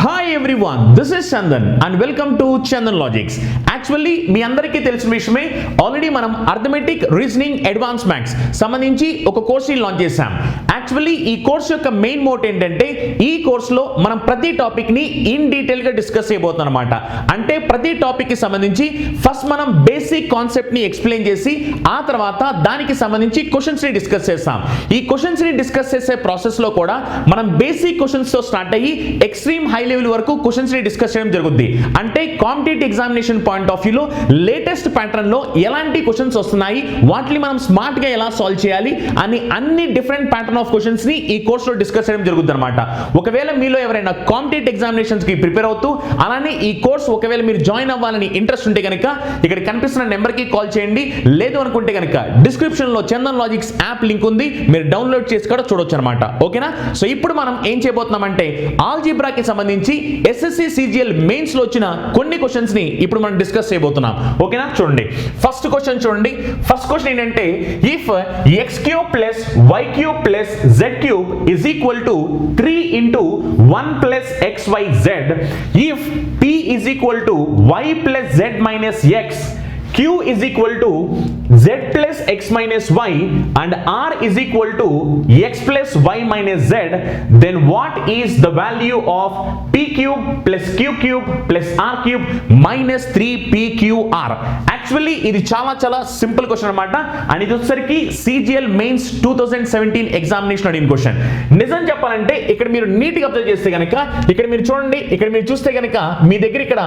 Hi everyone, this is Chandan and welcome to Chandan Logics. Actually మీ అందరికీ తెలిసిన విషయమే, ఆల్రెడీ మనం అర్థమెటిక్, రీజనింగ్, అడ్వాన్స్ మ్యాథ్స్ సంబంధించి ఒక కోర్స్ని లాంచ్ చేశాం. యాక్చువల్లీ ఈ కోర్స్ యొక్క మెయిన్ మోట్ ఏంటంటే, ఈ కోర్సులో మనం ప్రతి టాపిక్ని ఇన్ డీటెయిల్గా డిస్కస్ చేయబోతున్నాం అనమాట. అంటే ప్రతి టాపిక్కి సంబంధించి ఫస్ట్ మనం బేసిక్ కాన్సెప్ట్ని ఎక్స్ప్లెయిన్ చేసి ఆ తర్వాత దానికి సంబంధించి క్వశ్చన్స్ని డిస్కస్ చేస్తాం. ఈ క్వశ్చన్స్ని డిస్కస్ చేసే ప్రాసెస్లో కూడా మనం బేసిక్ క్వశ్చన్స్తో స్టార్ట్ అయ్యి ఎక్స్ట్రీమ్ హై లెవెల్ వరకు క్వశ్చన్స్ ని డిస్కస్ చేయడం జరుగుతుంది. అంటే కాంపిటేటివ్ ఎగ్జామినేషన్ పాయింట్ ఆఫ్ వ్యూలో లేటెస్ట్ ప్యాటర్న్ లో ఎలాంటి క్వశ్చన్స్ వస్తున్నాయి, వాటిని మనం స్మార్ట్ గా ఎలా సాల్వ్ చేయాలి అని అన్ని డిఫరెంట్ ప్యాటర్న్ ఆఫ్ క్వశ్చన్స్ ని ఈ కోర్స్ లో డిస్కస్ చేయడం జరుగుతుంది అనమాట. ఒకవేళ మీలో ఎవరైనా కాంపిటేటివ్ ఎగ్జామినేషన్స్ కి ప్రిపేర్ అవుతూ అలానే ఈ కోర్స్ ఒకవేళ మీరు జాయిన్ అవ్వాలని ఇంట్రెస్ట్ ఉంటే కనుక ఇక్కడ కనిపిస్తున్న నెంబర్ కి కాల్ చేయండి. లేదు అనుకుంటే కనుక డిస్క్రిప్షన్ లో చందన్ లాజిక్స్ యాప్ లింక్ ఉంది, మీరు డౌన్లోడ్ చేసి కూడా చూడొచ్చు అనమాట. ఓకేనా? సో ఇప్పుడు మనం ఏం చేయబోతున్నామంటే, ఆల్జీబ్రాకి సంబంధించి ఎస్ఎస్సి సిజిఎల్ మెయిన్స్ లో వచ్చిన కొన్ని క్వశ్చన్స్ ని ఇప్పుడు మనం డిస్కస్ చేయబోతున్నాం. ఓకేనా? చూడండి, ఫస్ట్ క్వశ్చన్ చూడండి. ఫస్ట్ క్వశ్చన్ ఏంటంటే, if x cube plus y cube plus z cube is equal to 3 into 1 plus xyz, if p is equal to y plus z minus x, q is equal to z plus x minus y and r is equal to x plus y minus z, then what is the value of p cube plus q cube plus r cube minus 3pqr? Actually ఇది చాలా simple question అనమాట. And ఇది వచ్చేసరికి CGL mains 2017 examination అడిగిన question. నిజం చెప్పాలంటే ఇక్కడ మీరు నీట్గా అబ్జర్వ్ చేస్తే కనుక, ఇక్కడ మీరు చూడండి, ఇక్కడ మీరు చూస్తే కనుక మీ దగ్గర ఇక్కడ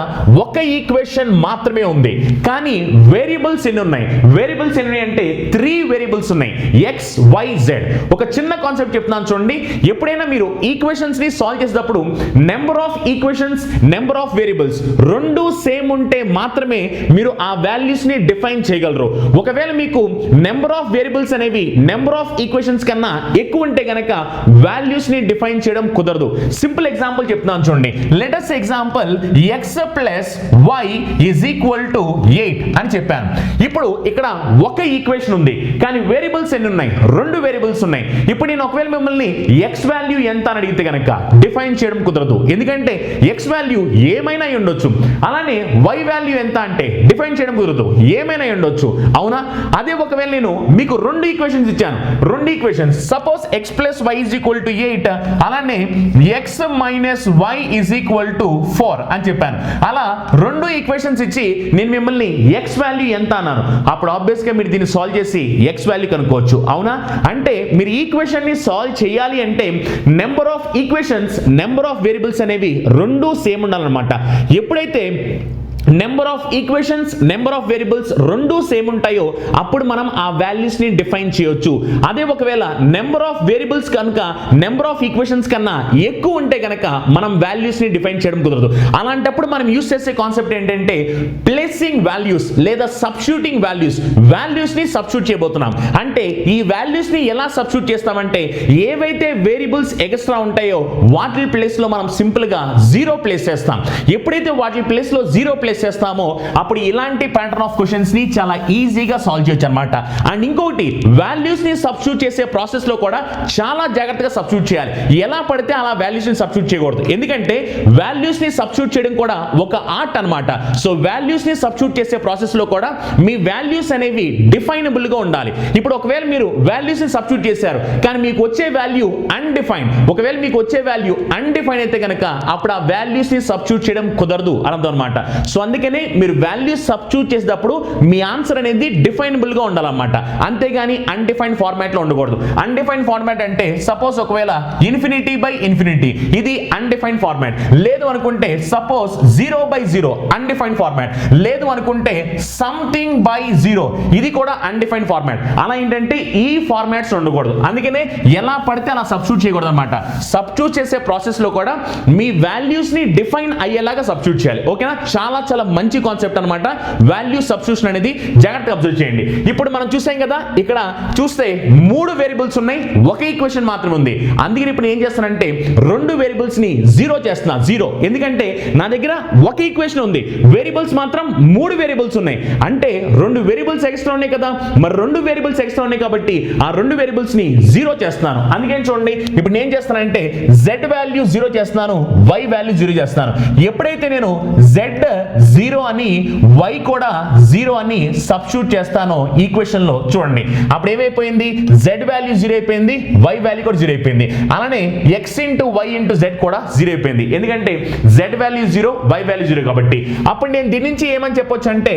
ఒక ఈక్వేషన్ మాత్రమే ఉంది, కానీ వేరియబుల్స్ ఎన్ని ఉన్నాయి? వేరియబుల్స్ ఎన్ని అంటే 3 వేరియబుల్స్ ఉన్నాయి, ఎక్స్ వై జెడ్. ఒక చిన్న కాన్సెప్ట్ చెప్తున్నాను చూడండి. ఎప్పుడైనా మీరు ఈక్వేషన్స్ ని సాల్వ్ చేసేటప్పుడు number of equations, number of variables రెండు సేమ్ ఉంటే మాత్రమే మీరు ఆ వాల్యూస్ ని డిఫైన్ చేయగలరు. ఒకవేళ మీకు నెంబర్ ఆఫ్ వేరియబుల్స్ అనేవి నెంబర్ ఆఫ్ ఈక్వేషన్స్ కన్నా ఎక్కువ ఉంటే గనక వాల్యూస్ ని డిఫైన్ చేయడం కుదరదు. సింపుల్ ఎగ్జాంపుల్ చెప్తున్నాను చూడండి. Let us example x plus y is equal to 8 అని చెప్పాను. ఇప్పుడు ఇక్కడ ఒక ఈక్వేషన్ ఉంది, కానీ వేరియబుల్స్ ఎన్ని ఉన్నాయి? 2 వేరియబుల్స్ ఉన్నాయి. ఇప్పుడు నేను ఒకవేళ మిమ్మల్ని x వాల్యూ ఎంత అని అడిగితే గనక డిఫైన్ చేయడం కుదరదు, ఎందుకంటే x వాల్యూ ఏమైనా ఉండొచ్చు. అలానే y వాల్యూ ఎంత అంటే డిఫైన్ చేయడం కుదరదు, ఏమైనా ఉండొచ్చు. అవునా? అదే ఒకవేళ నేను మీకు 2 ఈక్వేషన్స్ ఇచ్చాను, 2 equations, suppose x plus y is equal to 8, అలానే x minus y is equal to 4 అని చెప్పాను. అలా 2 ఈక్వేషన్స్ ఇచ్చి నేను మిమ్మల్ని x వాల్యూ ఎంత అన్నాను, అప్పుడు ఆబ్వియస్ గా మీరు దీన్ని సాల్వ్ చేసి x వాల్యూ కనుక్కోవచ్చు. అవునా? అంటే మీరు ఈక్వేషన్ ని సాల్వ్ చేయాలి అంటే number of equations, number of variables అనేవి 2 సేమ్ ఉండాలన్నమాట. ఎప్పుడైతే number of equations, number of variables 2 same ఉంటాయో అప్పుడు మనం ఆ వాల్యూస్ ని డిఫైన్ చేయొచ్చు. అదే ఒకవేళ నెంబర్ ఆఫ్ వేరియబుల్స్ కనుక నెంబర్ ఆఫ్ ఈక్వేషన్స్ కన్నా ఎక్కువ ఉంటే కనుక మనం వాల్యూస్ ని డిఫైన్ చేయడం కుదరదు. అలాంటప్పుడు మనం యూస్ చేసే కాన్సెప్ట్ ఏంటంటే ప్లేసింగ్ వాల్యూస్ లేదా సబ్స్టిట్యూటింగ్ వాల్యూస్. వాల్యూస్ ని సబ్స్టిట్యూట్ చేయబోతున్నాం. అంటే ఈ వాల్యూస్ ని ఎలా సబ్స్టిట్యూట్ చేస్తామంటే, ఏవైతే వేరియబుల్స్ ఎక్స్ట్రా ఉంటాయో వాటి ప్లేస్ లో మనం సింపుల్ గా 0 ప్లేస్ చేస్తాం. ఎప్పుడైతే వాటి ప్లేస్ లో 0 ప్లేస్ చేస్తామో అప్పుడు ఇలాంటి ప్యాటర్న్ ఆఫ్ క్వశ్చన్స్ ని చాలా ఈజీగా సాల్వ్ చేయొచ్చు అనమాట. అండ్ ఇంకొకటి, వాల్యూస్ ని సబ్స్టిట్యూట్ చేసే ప్రాసెస్ లో కూడా చాలా జాగ్రత్తగా సబ్స్టిట్యూట్ చేయాలి. ఎలా పడితే అలా వాల్యూస్ ని సబ్స్టిట్యూట్ చేయకూడదు, ఎందుకంటే వాల్యూస్ ని సబ్స్టిట్యూట్ చేయడం కూడా ఒక ఆర్ట్ అన్నమాట. సో వాల్యూస్ ని సబ్స్టిట్యూట్ చేసే ప్రాసెస్ లో కూడా మీ వాల్యూస్ అనేవి డిఫైనబుల్ గా ఉండాలి. ఇప్పుడు ఒకవేళ మీరు వాల్యూస్ ని సబ్స్టిట్యూట్ చేశారు, కానీ మీకు వచ్చే వాల్యూ అన్డిఫైన్డ్, ఒకవేళ మీకు వచ్చే వాల్యూ అన్డిఫైన్ అయితే కనుక అప్పుడు ఆ వాల్యూస్ ని సబ్స్టిట్యూట్ చేయడం కుదరదు అర్థం అనమాట. సో అందుకనే మీరు వాల్యూస్ సబ్స్టిట్యూట్ చేసేటప్పుడు మీ ఆన్సర్ అనేది డిఫైనబుల్ గా ఉండాలన్నమాట, అంతేగాని అన్డిఫైన్డ్ ఫార్మాట్ లో ఉండకూడదు. అన్డిఫైన్డ్ ఫార్మాట్ అంటే సపోజ్ ఒకవేళ ఇన్ఫినిటీ బై ఇన్ఫినిటీ, ఇది అన్డిఫైన్డ్ ఫార్మాట్. లేదు అనుకుంటే సపోజ్ 0 బై 0 అన్డిఫైన్డ్ ఫార్మాట్. లేదు అనుకుంటే సంథింగ్ బై 0, ఇది కూడా అన్డిఫైన్డ్ ఫార్మాట్. అలా ఏంటంటే ఈ ఫార్మాట్స్ ఉండకూడదు. అందుకనే ఎలా పడితే అలా సబ్స్టిట్యూట్ చేయకూడదు అనమాట. సబ్స్టిట్యూట్ చేసే ప్రాసెస్ లో కూడా మీ వాల్యూస్ ని డిఫైన్ అయ్యేలాగా సబ్స్టిట్యూట్ చేయాలి. ఓకేనా? చాలా చాలా మంచి కాన్సెప్ట్ అన్నమాట వాల్యూ సబ్స్టిట్యూషన్ అనేది. జాగ్రత్తగా అబ్జర్వ్ చేయండి. ఇప్పుడు మనం చూసాం కదా, ఇక్కడ చూస్తే 3 వేరియబుల్స్ ఉన్నాయి, ఒక ఈక్వేషన్ మాత్రమే ఉంది. అందుకని ఇప్పుడు ఏం చేస్తానంటే 2 వేరియబుల్స్ ని జీరో చేస్తున్నా. జీరో ఎందుకంటే నా దగ్గర ఒక ఈక్వేషన్ ఉంది, వేరియబుల్స్ మాత్రం 3 వేరియబుల్స్ ఉన్నాయి. అంటే 2 వేరియబుల్స్ ఎక్స్ట్రా ఉన్నాయి కదా, మరి 2 వేరియబుల్స్ ఎక్స్ట్రా ఉన్నాయి కాబట్టి ఆ 2 వేరియబుల్స్ ని జీరో చేస్తున్నాను. అందుకని చూడండి ఇప్పుడు నేను చేస్తానంటే z వాల్యూ జీరో చేస్తున్నాను, y వాల్యూ జీరో చేస్తున్నాను. ఎప్పుడైతే నేను z జీరో అని y కూడా జీరో అని సబ్స్టిట్యూట్ చేస్తానో ఈక్వేషన్ లో చూడండి అప్పుడు ఏమైపోయింది, z వాల్యూ జీరో అయిపోయింది, y వాల్యూ కూడా జీరో అయిపోయింది. అలానే x into y into z కూడా జీరో అయిపోయింది. ఎందుకంటే z value zero, y value zero కాబట్టి. అప్పుడు నేను దీని నుంచి ఏమని చెప్పొచ్చు అంటే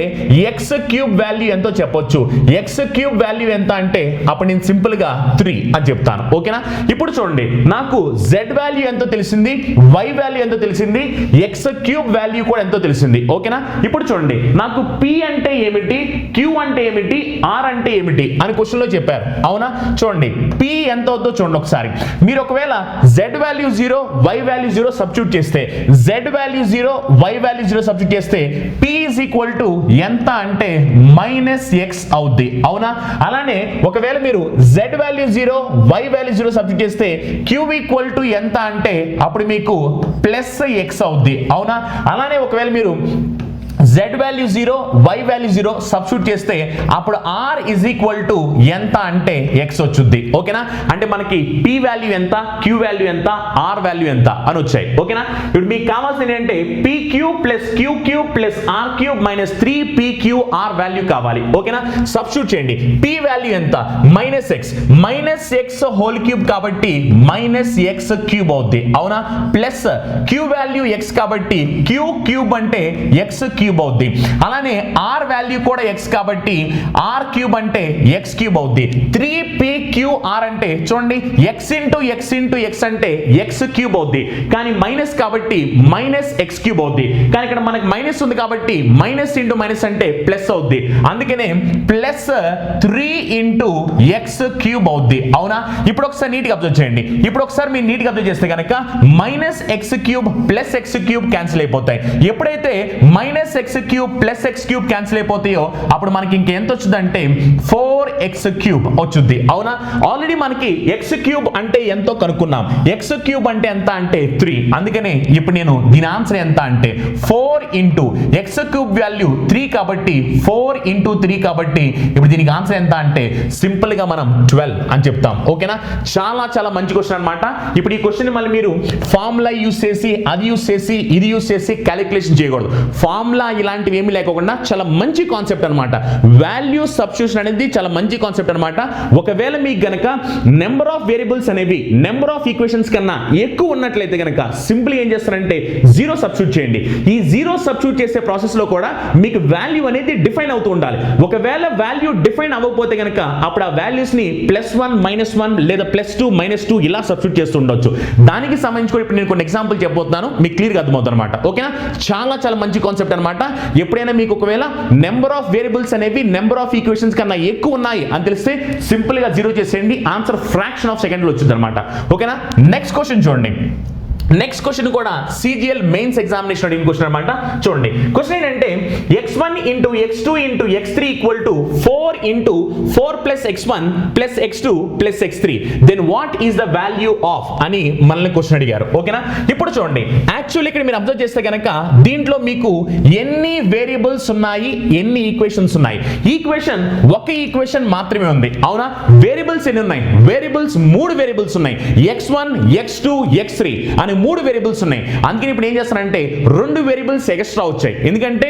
x క్యూబ్ వాల్యూ ఎంతో చెప్పొచ్చు. x క్యూబ్ వాల్యూ ఎంత అంటే అప్పుడు నేను సింపుల్ గా 3 అని చెప్తాను. ఓకేనా? ఇప్పుడు చూడండి నాకు z వాల్యూ ఎంతో తెలిసింది, y వాల్యూ ఎంతో తెలిసింది, x క్యూబ్ వాల్యూ కూడా ఎంతో తెలిసింది. ఓకేనా? ఇప్పుడు చూడండి నాకు p అంటే ఏమిటి, q అంటే ఏమిటి, r అంటే ఏమిటి అని క్వశ్చన్ లో చెప్పారు. అవునా? చూడంండి p ఎంత అవుతుందో చూడండి ఒకసారి. మీరు ఒకవేళ z value 0, y value 0 substitute చేస్తే, z value 0, y value 0 substitute చేస్తే p ఈజ్ ఈక్వల్ టు ఎంత అంటే -x అవుద్ది. అవునా? అలానే ఒకవేళ మీరు z value 0, y value 0 substitute చేస్తే q ఈక్వల్ టు ఎంత అంటే అప్పుడు మీకు +x అవుద్ది. అవునా? అలానే ఒకవేళ మీరు z value 0, y value 0 substitute చేస్తే అప్పుడు r ఇజ్ ఈక్వల్ టు ఎంత అంటే x వచ్చుద్ది. ఓకేనా? అంటే మనకి p వాల్యూ ఎంత, q వాల్యూ ఎంత, r వాల్యూ ఎంత అని వచ్చాయి. ఓకేనా? ఇప్పుడు మీకు కావాల్సింది ఏంటంటే pq plus qq plus r³ minus 3pqr value కావాలి. ఓకేనా? సబ్స్టిట్యూట్ చేయండి. p వాల్యూ ఎంత, -x హోల్ క్యూబ్ కాబట్టి -x క్యూబ్ అవుద్ది. అవునా? ప్లస్ q వాల్యూ x కాబట్టి q క్యూబ్ అంటే x క్యూబ్ అవుద్ది. అలానే r వాల్యూ కూడా x కాబట్టి r క్యూబ్ అంటే x క్యూబ్ అవుద్ది. 3pqr అంటే చూడండి x into x into x అంటే x క్యూబ్ అవుద్ది. కానీ మైనస్ కాబట్టి -x క్యూబ్ అవుద్ది. కానీ ఇక్కడ మనకి మైనస్ ఉంది కాబట్టి మైనస్ ఇంటూ మైనస్ అంటే ప్లస్ అవుద్ది. అందుకనే +3 ఇంటూ x క్యూబ్ అవుద్ది. అవునా? ఇప్పుడు ఒకసారి నీట్గా అబ్జర్వ్ చేయండి. ఇప్పుడు ఒకసారి మీరు నీట్గా అబ్జర్వ్ చేస్తే కనుక -x cube plus x cube cancel అయిపోతాయి. ఎప్పుడైతే -x cube plus x cube cancel అయిపోతాయో అప్పుడు మనకి ఇంకెంత వచ్చుదంటే 4x క్యూబ్ వచ్చుద్ది. అవునా? ఆల్రెడీ మనకి x క్యూబ్ అంటే ఎంతో కనుక్కున్నాం. x క్యూబ్ అంటే ఎంత అంటే 3. అందుకనే ఇప్పుడు నేను దీని ఆన్సర్ ఎంత అంటే 4 ఇంటూ x క్యూబ్ వాల్యూ 3 కాబట్టి 4 ఇంటూ 3 కాబట్టి ఇప్పుడు దీనికి ఆన్సర్ ఎంత అంటే సింపుల్ గా మనం 12 అని చెప్తాం. ఓకేనా? చాలా చాలా మంచి క్వశ్చన్ అన్నమాట. ఇప్పుడు ఈ క్వశ్చన్ మళ్ళీ మీరు ఫార్ములా యూస్ చేసి, అది యూస్ చేసి, ఇది యూస్ చేసి క్యాలిక్యులేషన్ చేయకూడదు. ఫార్ములా ఇలాంటివి ఏమీ లేకుండా చాలా మంచి కాన్సెప్ట్ అన్నమాట. వాల్యూ సబ్స్టిట్యూషన్ అనేది చాలా మంచి కాన్సెప్ట్ అన్నమాట. ఒకవేళ మీకు గనక నెంబర్ ఆఫ్ వేరియబుల్స్ అనేవి నెంబర్ ఆఫ్ ఈక్వేషన్స్ కన్నా ఎక్కువ ఉన్నట్లయితే గనక సింపుల్ ఏం చేస్తారంటే 0 సబ్స్టిట్యూట్ చేయండి. ఈ 0 సబ్స్టిట్యూట్ చేసే ప్రాసెస్ లో కూడా మీకు వాల్యూ అనేది డిఫైన్ అవుతూ ఉండాలి. ఒకవేళ వాల్యూ డిఫైన్ అవ్వకపోతే గనక అప్పుడు ఆ వాల్యూస్ ని +1 -1 లేదా +2 -2 ఇలా సబ్స్టిట్యూట్ చేస్తూ ఉండొచ్చు. దానికి సంబంధించి కూడా ఇప్పుడు నేను కొన్ని ఎగ్జాంపుల్ చెప్పబోతున్నాను, మీకు క్లియర్ గా అర్థమవుతుంది అనమాట. ఓకేనా? చాలా చాలా మంచి కాన్సెప్ట్ అన్నమాట. ఎప్పుడైనా మీకు ఒకవేళ నెంబర్ ఆఫ్ వేరియబుల్స్ అనేవి నెంబర్ ఆఫ్ ఈక్వేషన్స్ కన్నా ఎక్కువ ఉన్నాయి అని తెలిస్తే సింపుల్ గా 0 చేసేయండి, ఆన్సర్ ఫ్రాక్షన్ ఆఫ్ సెకండ్ లో వచ్చింది అనమాట. ఓకేనా? నెక్స్ట్ క్వశ్చన్ చూడండి. నెక్స్ట్ క్వశ్చన్ కూడా CGL మెయిన్స్ ఎగ్జామినేషన్ అడిగిన క్వశ్చన్ అనమాట. చూడండి క్వశ్చన్ ఏంటంటే x1 into x2 into x3 equal to 4 into 4 plus x1 plus x2 plus x3 then what is the value of అని మనల్ని క్వశ్చన్ అడిగారు. ఓకేనా? ఇప్పుడు చూడండి యాక్చువల్లీ ఇక్కడ మీరు అబ్జర్వ్ చేస్తే కనుక దీంట్లో మీకు ఎన్ని వేరియబుల్స్ ఉన్నాయి, ఎన్ని ఈక్వేషన్స్ ఉన్నాయి. ఈక్వేషన్ ఒక ఈక్వేషన్ మాత్రమే ఉంది. అవునా? వేరియబుల్స్ ఎన్ని ఉన్నాయి? వేరియబుల్స్ 3 వేరియబుల్స్ ఉన్నాయి. x1 x2 x3 అని 3 వేరియబుల్స్ ఉన్నాయి. అందుకని ఇప్పుడు ఏం చేస్తానంటే 2 వేరియబుల్స్ ఎక్స్ట్రా వచ్చాయి. ఎందుకంటే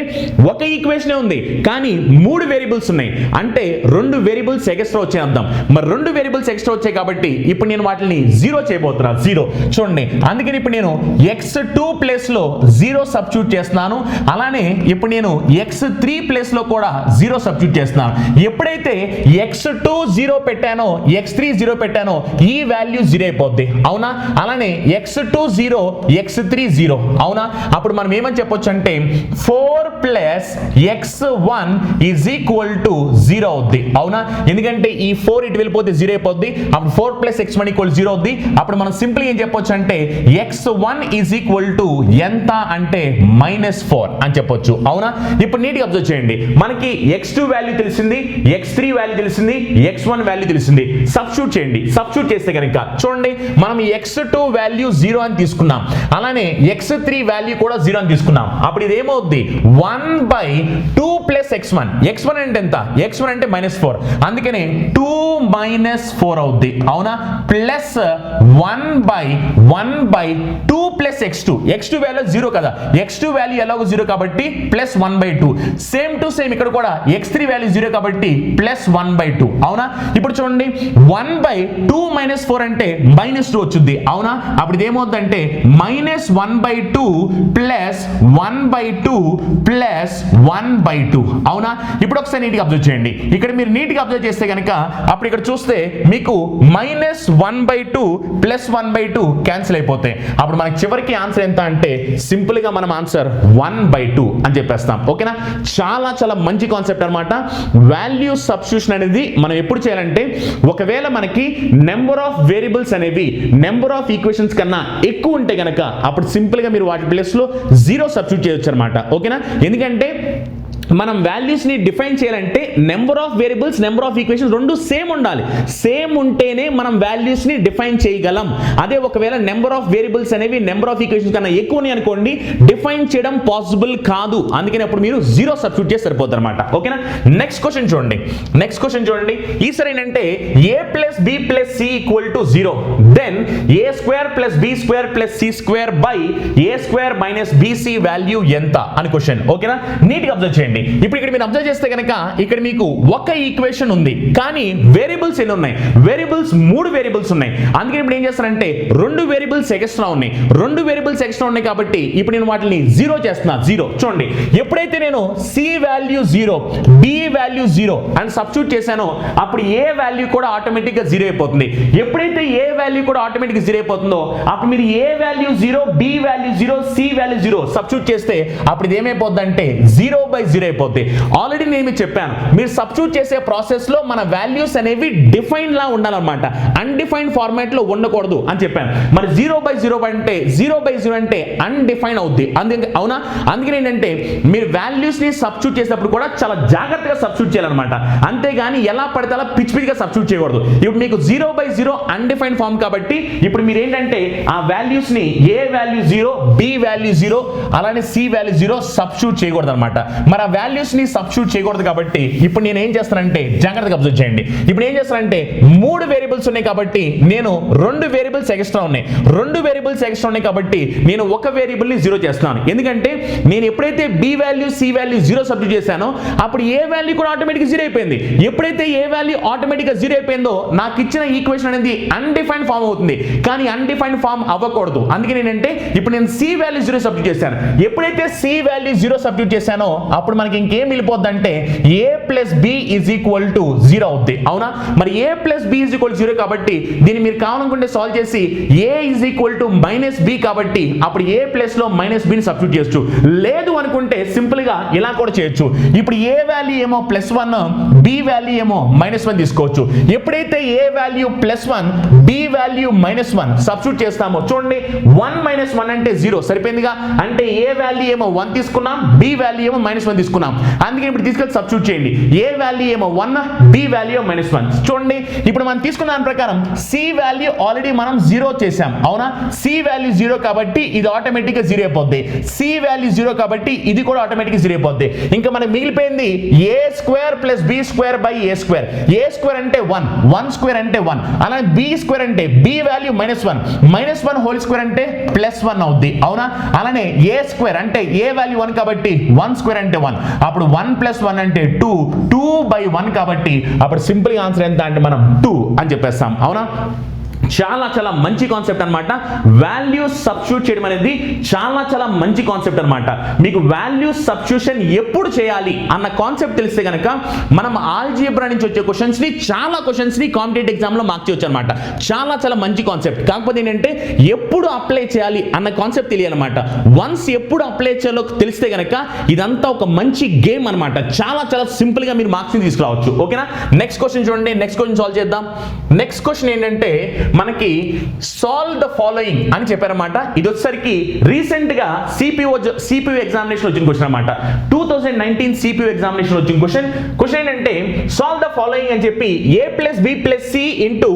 ఒక ఈక్వేషనే ఉంది కానీ 3 వేరియబుల్స్ ఉన్నాయి. అంటే 2 వేరియబుల్స్ ఎక్స్ట్రా వచ్చాయి అర్థం. మరి 2 వేరియబుల్స్ ఎక్స్ట్రా వచ్చాయి కాబట్టి ఇప్పుడు నేను వాటిని 0 చేయబోతున్నా. 0 చూడండి. అందుకని ఇప్పుడు నేను x2 ప్లేస్ లో 0 సబ్స్టిట్యూట్ చేస్తున్నాను. అలానే ఇప్పుడు నేను x3 ప్లేస్ లో కూడా 0 సబ్స్టిట్యూట్ చేస్తున్నాను. ఎప్పుడైతే x2 0 పెట్టానో, x3 0 పెట్టానో ఈ వాల్యూ 0 అయిపోద్ది. అవునా? అలానే x2 0, x3 0. అవునా? అప్పుడు మనం ఏమని చెప్పొచ్చు అంటే 4 plus x1 is equal to 0 అవుద్ది. అవునా? ఎందుకంటే ఈ 4 ఇటు వెళ్ళిపోతే 0 అయిపోద్ది. అప్పుడు 4 ప్లస్ x1 ఈక్వల్ 0 అవుద్ది. అప్పుడు మనం సింపుల్ ఏం చెప్పొచ్చు అంటే x1 ఈజ్ ఈక్వల్ టు ఎంత అంటే -4 అని చెప్పొచ్చు. అవునా? ఇప్పుడు నీట్గా అబ్జర్వ్ చేయండి. మనకి x2 వాల్యూ తెలిసింది, x3 వాల్యూ తెలిసింది, x1 వాల్యూ తెలిసింది. సబ్స్టిట్యూట్ చేయండి. సబ్స్టిట్యూట్ చేస్తే కనుక చూడండి, మనం x2 వాల్యూ 0 అని తీసుకున్నాం, అలానే x3 వాల్యూ కూడా 0 అని తీసుకున్నాం. అప్పుడు ఇది ఏమవుద్ది 1/2 ప్లస్ x1. x1 అంటే ఎంత? x1 అంటే -4, అందుకనే 2 - 4 అవుద్ది. అవునా? Plus 1/2 plus x2. x2 value 0 కదా, x2 వాల్యూ ఎలాగో 0 కాబట్టి ప్లస్ 1/2. సేమ్ టు సేమ్ ఇక్కడ కూడా x3 వాల్యూ 0 కాబట్టి ప్లస్ 1/2. అవునా? ఇప్పుడు చూడండి 1/2 - 4 అంటే -2 వచ్చింది. అవునా? అప్పుడు ఇది ఏమవుతుందంటే -1/2 ప్లస్ 1/2 ప్లస్ 1/2. అవునా? ఇప్పుడు ఒకసారి నీట్గా అబ్జర్వ్ చేయండి. ఇక్కడ మీరు నీట్గా అబ్జర్వ్ చేస్తే కనుక అప్పుడు ఇక్కడ చూస్తే మీకు -1/2 ప్లస్ 1/2 క్యాన్సిల్ అయిపోతాయి. అప్పుడు మనకి చివరికి ఆన్సర్ ఎంత అంటే సింపుల్ గా మనం ఆన్సర్ 1/2 అని చెప్పేస్తాం. ఓకేనా? చాలా చాలా మంచి కాన్సెప్ట్ అన్నమాట. వాల్యూ సబ్స్టిట్యూషన్ అనేది మనం ఎప్పుడు చేయాలంటే ఒకవేళ మనకి నెంబర్ ఆఫ్ వేరియబుల్స్ అనేవి నెంబర్ ఆఫ్ ఈక్వేషన్స్ కన్నా ఎక్కువ ఉంటే గనక అప్పుడు సింపుల్ గా మీరు వాటి ప్లేస్ లో 0 సబ్స్టిట్యూట్ చేయొచ్చు అనమాట. ఓకేనా? ఎందుకంటే మనం వాల్యూస్ ని డిఫైన్ చేయాలంటే number of variables, number of equations రెండు సేమ్ ఉండాలి. సేమ్ ఉంటేనే మనం వాల్యూస్ ని డిఫైన్ చేయగలం. అదే ఒకవేళ నెంబర్ ఆఫ్ వేరియబుల్స్ అనేవి నెంబర్ ఆఫ్ ఈక్వేషన్స్ కన్నా ఎక్కువ ఉన్నాయి అనుకోండి, డిఫైన్ చేయడం పాసిబుల్ కాదు. అందుకని అప్పుడు మీరు 0 సబ్స్టిట్యూట్ చేసి సరిపోతుంది అనమాట. ఓకేనా? నెక్స్ట్ క్వశ్చన్ చూడండి. నెక్స్ట్ క్వశ్చన్ చూడండి. ఈసారి ఏంటంటే a plus b plus c equal to 0, then a square plus b square plus c square by a square minus bc value ఎంత అని క్వశ్చన్. ఓకేనా? నీట్ గా అబ్జర్వ్ చేయండి. ఇప్పుడు ఇక్కడ మీరు అబ్జర్వ్ చేస్తే కనుక ఇక్కడ మీకు ఒక ఈక్వేషన్ ఉంది, కానీ వేరియబుల్స్ ఎన్ని ఉన్నాయి? వేరియబుల్స్ 3 వేరియబుల్స్ ఉన్నాయి. అందుకని ఇప్పుడు ఏం చేస్తారంటే 2 వేరియబుల్స్ ఎక్స్ట్రా ఉన్నాయి. 2 వేరియబుల్స్ ఎక్స్ట్రా ఉన్నాయి కాబట్టి ఇప్పుడు నేను వాటిని 0 చేస్తున్నా. 0 చూడండి, ఎప్పుడైతే నేను c వాల్యూ 0, b వాల్యూ 0 అని సబ్స్టిట్యూట్ చేశానో అప్పుడు a వాల్యూ కూడా ఆటోమేటిక్ గా 0 అయిపోతుంది. ఎప్పుడైతే a వాల్యూ కూడా ఆటోమేటిక్ గా 0 అయిపోతుందో అప్పుడు మీరు a value 0, b value 0, c value 0 substitute చేస్తే అప్పుడు ఇది ఏమైపోద్ది అంటే 0/0 అయిపోద్ది. ఆల్రెడీ నేను మీకు చెప్పాను, మీరు సబ్స్టిట్యూట్ చేసే ప్రాసెస్ లో మన వాల్యూస్ అనేవి డిఫైన్ లా ఉండాలన్నమాట, అన్డిఫైన్డ్ ఫార్మాట్ లో ఉండకూడదు అని చెప్పాను. మరి 0/0 అంటే 0/0 అంటే అన్డిఫైన్ అవుద్ది. అవునా? అందుకని ఏంటంటే మీరు వాల్యూస్ ని సబ్స్టిట్యూట్ చేసినప్పుడు కూడా చాలా జాగ్రత్తగా సబ్స్టిట్యూట్ చేయాలన్నమాట. అంతేగాని ఎలా పడితే అలా పిచ్చి పిచ్చిగా సబ్స్టిట్యూట్ చేయకూడదు. ఇప్పుడు మీకు 0/0 అన్డిఫైన్డ్ ఫార్మ్ కాబట్టి ఇప్పుడు మీరు ఏంటంటే ఆ వాల్యూస్ ని a వాల్యూ 0, b వాల్యూ 0, అలానే c వాల్యూ 0 సబ్స్టిట్యూట్ చేయకూడదు అనమాట. మరి ఆ వాల్యూస్ ని సబ్స్టిట్యూట్ చేయకూడదు కాబట్టి ఇప్పుడు నేను ఏం చేస్తానంటే జాగ్రత్తగా అబ్జర్వ్ చేయండి. ఇప్పుడు ఏం చేస్తానంటే 3 వేరియబుల్స్ ఉన్నాయి కాబట్టి నేను 2 వేరియబుల్స్ ఎక్స్ట్రా ఉన్నాయి. 2 వేరియబుల్స్ ఎక్స్ట్రా ఉన్నాయి కాబట్టి నేను ఒక వేరియబుల్ ని 0 చేస్తున్నాను. ఎందుకంటే నేను ఎప్పుడైతే b value, c value 0 substitute చేశానో అప్పుడు a వాల్యూ కూడా ఆటోమేటిక్ 0 అయిపోయింది. ఎప్పుడైతే a వాల్యూ ఆటోమేటిక్ గా 0 అయిపోయిందో నాకు ఇచ్చిన ఈక్వేషన్ అనేది అన్డిఫైన్డ్ ఫామ్ అవుతుంది. కానీ అన్డిఫైన్డ్ ఫామ్ అవ్వకూడదు. అందుకని ఏంటంటే ఇప్పుడు నేను c వాల్యూ 0 సబ్స్టిట్యూట్ చేశాను. ఎప్పుడైతే c వాల్యూ 0 సబ్స్టిట్యూట్ చేశానో అప్పుడు మనకి ఇంకేం మిగిలిపోద్దంటే a plus b is equal to 0 అవుద్ది. అవునా? మరి a plus b is equal 0 కాబట్టి దీన్ని మీరు కావాలనుకుంటే సాల్వ్ చేసి a is equal to -b కాబట్టి అప్పుడు a ప్లస్ లో -b ని సబ్స్టిట్యూట్ చేయొచ్చు. లేదు అనుకుంటే సింపుల్ గా ఇలా కూడా చేయొచ్చు. ఇప్పుడు a వాల్యూ ఏమో +1, b వాల్యూ ఏమో -1 తీసుకోవచ్చు. ఎప్పుడైతే a value +1, b value -1 substitute చేస్తామో చూడండి 1 - 1 అంటే 0 సరిపోయిందిగా. అంటే a వాల్యూ ఏమో 1 తీసుకున్నాం, b వాల్యూ ఏమో -1 తీసుకున్నాం. అందుకే ఇప్పుడు తీసుకెళ్ళి సబ్స్టిట్యూట్ చేయండి. a వాల్యూ ఏమో 1, b వాల్యూ -1. చూడండి ఇప్పుడు మనం తీసుకున్న దాని ప్రకారం c వాల్యూ ఆల్రెడీ మనం 0 చేసాం. అవునా? c వాల్యూ 0 కాబట్టి ఇది ఆటోమేటిక్ గా 0 అయిపోద్ది. c వాల్యూ 0 కాబట్టి ఇది కూడా ఆటోమేటిక్ గా 0 అయిపోద్ది. ఇంకా మనకి మిగిలిపోయింది a square plus b square by a square. a square అంటే 1, 1 స్క్వేర్ అంటే 1, అలానే b స్క్వేర్ అంటే b వాల్యూ -1, -1 హోల్ స్క్వేర్ అంటే +1 అవుద్ది. అవునా? అలానే a స్క్వేర్ అంటే a వాల్యూ 1 కాబట్టి 1 స్క్వేర్ అంటే 1, అప్పుడు 1 + 1 అంటే 2, 2/1 కాబట్టి అప్పుడు సింపుల్ ఆన్సర్ ఎంత అంటే మనం 2 అని చెప్పేస్తాం. అవునా? చాలా చాలా మంచి కాన్సెప్ట్ అన్నమాట. వాల్యూ సబ్స్టిట్యూట్ చేయడం అనేది చాలా చాలా మంచి కాన్సెప్ట్ అన్నమాట. మీకు వాల్యూ సబ్స్టిట్యూషన్ ఎప్పుడు చేయాలి అన్న కాన్సెప్ట్ తెలిస్తే కనుక మనం ఆల్జీబ్రా నుంచి వచ్చే క్వశ్చన్స్ ని చాలా క్వశ్చన్స్ ని కాంపిటేటివ్ ఎగ్జామ్ లో మార్క్ చేయొచ్చు అనమాట. చాలా చాలా మంచి కాన్సెప్ట్. కాకపోతే ఏంటంటే ఎప్పుడు అప్లై చేయాలి అన్న కాన్సెప్ట్ తెలియాలన్నమాట. వన్స్ ఎప్పుడు అప్లై చేయాలో తెలిస్తే కనుక ఇదంతా ఒక మంచి గేమ్ అన్నమాట. చాలా చాలా సింపుల్ గా మీరు మార్క్స్ ని తీసుకురావచ్చు. ఓకేనా? నెక్స్ట్ క్వశ్చన్ చూడండి. నెక్స్ట్ క్వశ్చన్ సాల్వ్ చేద్దాం. నెక్స్ట్ క్వశ్చన్ ఏంటంటే మనకి సాల్వ్ ద ఫాలోయింగ్ అని చెప్పారన్నమాట. ఇది వచ్చేసరికి రీసెంట్ గా సిపిఓ ఎగ్జామినేషన్ వచ్చిన క్వశ్చన్ అన్నమాట. 2019 సిపిఓ ఎగ్జామినేషన్ వచ్చిన క్వశ్చన్ ఏంటంటే సాల్వ్ ద ఫాలోయింగ్ అని చెప్పి a plus b plus c into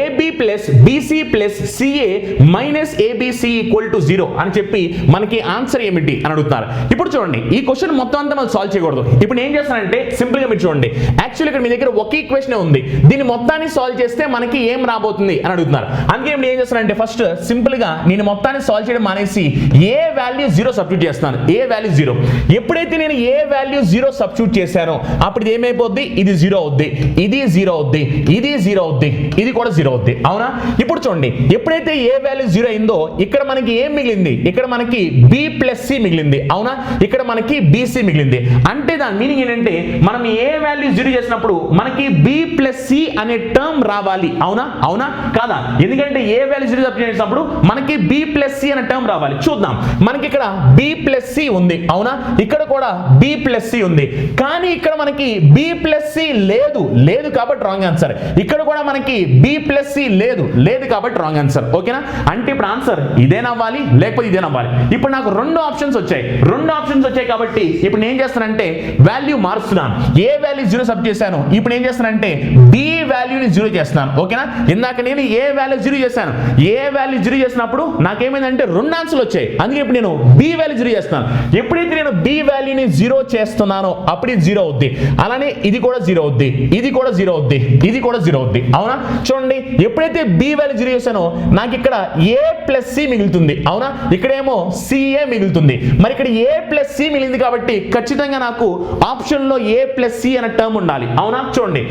ab plus bc plus ca minus abc equal to 0 అని చెప్పి మనకి ఆన్సర్ ఏమిటి అని అడుగుతున్నారు. ఇప్పుడు చూడండి, ఈ క్వశ్చన్ మొత్తం అంతా మనం సాల్వ్ చేయకూడదు. ఇప్పుడు ఏం చేస్తానంటే సింపుల్ గా మీరు చూడండి, యాక్చువల్లీ ఇక్కడ మీ దగ్గర ఒక ఈక్వేషన్ ఉంది. దీన్ని మొత్తాన్ని సాల్వ్ చేస్తే మనకి ఏం రాబోతుంది అని అడుగుతున్నారు. అందుకే ఇప్పుడు ఏం చేస్తానంటే ఫస్ట్ సింపుల్ గా నేను మొత్తాన్ని సాల్వ్ చేయడం మానేసి ఏ వాల్యూ 0 సబ్స్టిట్యూట్ చేస్తాను. ఏ వాల్యూ 0. ఎప్పుడైతే నేను ఏ వాల్యూ 0 సబ్స్టిట్యూట్ చేశానో అప్పుడు ఇది ఏమైపోద్ది, ఇది 0 అవుద్ది, ఇది 0 అవుద్ది, ఇది 0 అవుద్ది, ఇది కూడా 0 అవుద్ది. అవునా? ఇప్పుడు చూడండి, ఎప్పుడైతే ఏ వాల్యూ 0 అయిందో ఇక్కడ మనకి ఏం మిగిలింది, ఇక్కడ మనకి b ప్లస్ c మిగిలింది. అవునా? ఇక్కడ మనకి bc మిగిలింది. అంటే దాని మీనింగ్ ఏంటంటే మనం ఏ వాల్యూ 0 చేసినప్పుడు మనకి b ప్లస్ c అనే టర్మ్ రావాలి. అవునా? అవునా కాదా? ఎందుకంటే ఏ వాల్యూ 0 సబ్స్టిట్యూట్ చేసినప్పుడు మనకి b ప్లస్ c అనే టర్మ్ రావాలి. చూద్దాం, మనకి ఇక్కడ b ప్లస్ c ఉంది. అవునా? ఇక్కడ కూడా b ప్లస్ c ఉంది. కానీ ఇక్కడ మనకి b ప్లస్ c లేదు కాబట్టి రాంగ్ ఆన్సర్. ఇక్కడ కూడా మనకి b ప్లస్ c లేదు కాబట్టి రాంగ్ ఆన్సర్. ఓకేనా? అంటే ఇప్పుడు ఆన్సర్ ఇదేనవ్వాలి లేకపోతే ఇదేనవ్వాలి. ఇప్పుడు నాకు రెండు ఆప్షన్స్ వచ్చాయి కాబట్టి ఇప్పుడు నేను ఏం చేస్తానంటే వాల్యూ మారుస్తున్నాను. ఏ వాల్యూ 0 సబ్ చేశాను, ఇప్పుడు ఏం చేస్తానంటే b వాల్యూని 0 చేస్తున్నాను. ఓకేనా? ఇందాక నేను ఏ వాల్యూ 0 చేశాను, ఏ వాల్యూ 0 చేసినప్పుడు నాకేమైందంటే రెండు ఆన్సర్లు వచ్చాయి. అందుకే ఇప్పుడు నేను b వాల్యూ 0 చేస్తున్నాను. ఎప్పుడైతే నేను b వాల్యూని 0 చేస్తున్నానో అప్పుడు ఇది 0 అవుద్ది. అలానే ఇది కూడా 0 అవుద్ది, ఇది కూడా 0 అవుద్ది, ఇది కూడా 0 అవుద్ది. అవునా? చూడండి, ఎప్పుడైతే b వాల్యూ 0 చేశానో నాకు ఇక్కడ a ప్లస్ c మిగులుతుంది. అవునా? ఇక్కడేమో ca మిగులుతుంది. మరి ఇక్కడ a ప్లస్ c మిగిలింది కాబట్టి ఖచ్చితంగా నాకు ఆప్షన్ లో a ప్లస్ c అనే టర్మ్ ఉండాలి. అవునా? చూడండి,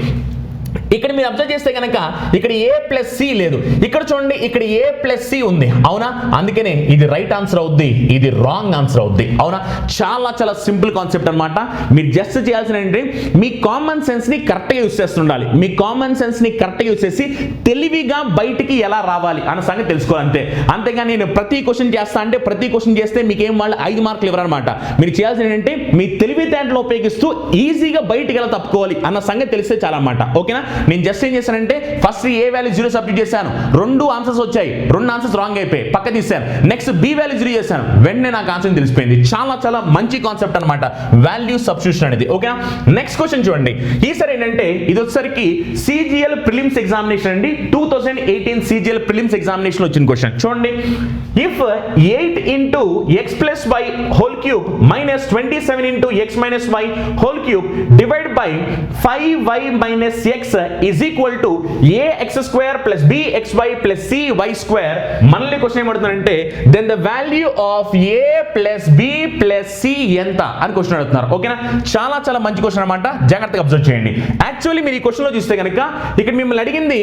ఇక్కడ మీరు అబ్జర్వ్ చేస్తే కనుక ఇక్కడ ఏ ప్లస్ సి లేదు. ఇక్కడ చూడండి, ఇక్కడ ఏ ప్లస్ సి ఉంది. అవునా? అందుకనే ఇది రైట్ ఆన్సర్ అవుద్ది, ఇది రాంగ్ ఆన్సర్ అవుద్ది. అవునా? చాలా చాలా సింపుల్ కాన్సెప్ట్ అన్నమాట. మీరు జస్ట్ చేయాల్సిన ఏంటి, మీ కామన్ సెన్స్ ని కరెక్ట్ గా యూస్ చేస్తుండాలి. మీ కామన్ సెన్స్ ని కరెక్ట్ గా యూస్ చేసి తెలివిగా బయటికి ఎలా రావాలి అన్న సంగతి తెలుసుకోవాలంతే. అంతేగాని నేను ప్రతి క్వశ్చన్ చేస్తా అంటే ప్రతి క్వశ్చన్ చేస్తే మీకేం వాళ్ళు 5 మార్కులు ఇవ్వరనమాట. మీరు చేయాల్సిన ఏంటంటే మీ తెలివితేటలు ఉపయోగిస్తూ ఈజీగా బయటికి ఎలా తప్పుకోవాలి అన్న సంగతి తెలిస్తే చాలా అన్నమాట. ఓకేనా? నేను జస్ట్ ఏం చేశానంటే ఫస్ట్ ఏ వాల్యూ 0 సబ్స్టిట్యూట్ చేశాను, రెండు ఆన్సర్స్ వచ్చాయి, రెండు ఆన్సర్స్ రాంగ్ అయిపోయి పక్క తీశాను. నెక్స్ట్ b వాల్యూ 0 చేశాను, వెంటనే నాకు ఆన్సర్ తెలిసిపోయింది. చాలా చాలా మంచి కాన్సెప్ట్ అన్నమాట వాల్యూ సబ్స్టిట్యూషన్ అనేది. ఓకేనా? నెక్స్ట్ క్వశ్చన్ చూడండి. ఈసారి ఏంటంటే ఇది వచ్చేసరికి CGL ప్రిలిమ్స్ ఎగ్జామినేషన్ అండి. 2018 CGL ప్రిలిమ్స్ ఎగ్జామినేషన్ వచ్చిన క్వశ్చన్ చూడండి. If 8 into x plus y whole cube minus 27 into x minus y whole cube divided by 5y minus x is equal to ax square plus bxy plus cy square. మళ్ళీ question ఏమడుతుందంటే then the value of a plus b plus c ఎంత అని question అడుగుతున్నారు. ఓకేనా? చాలా చాలా మంచి question అన్నమాట. జాగ్రత్తగా అబ్జర్వ్ చేయండి. యాక్చువల్లీ మీరు ఈ క్వశ్చన్ లో చూస్తే కనుక ఇక్కడ మిమ్మల్ని అడిగింది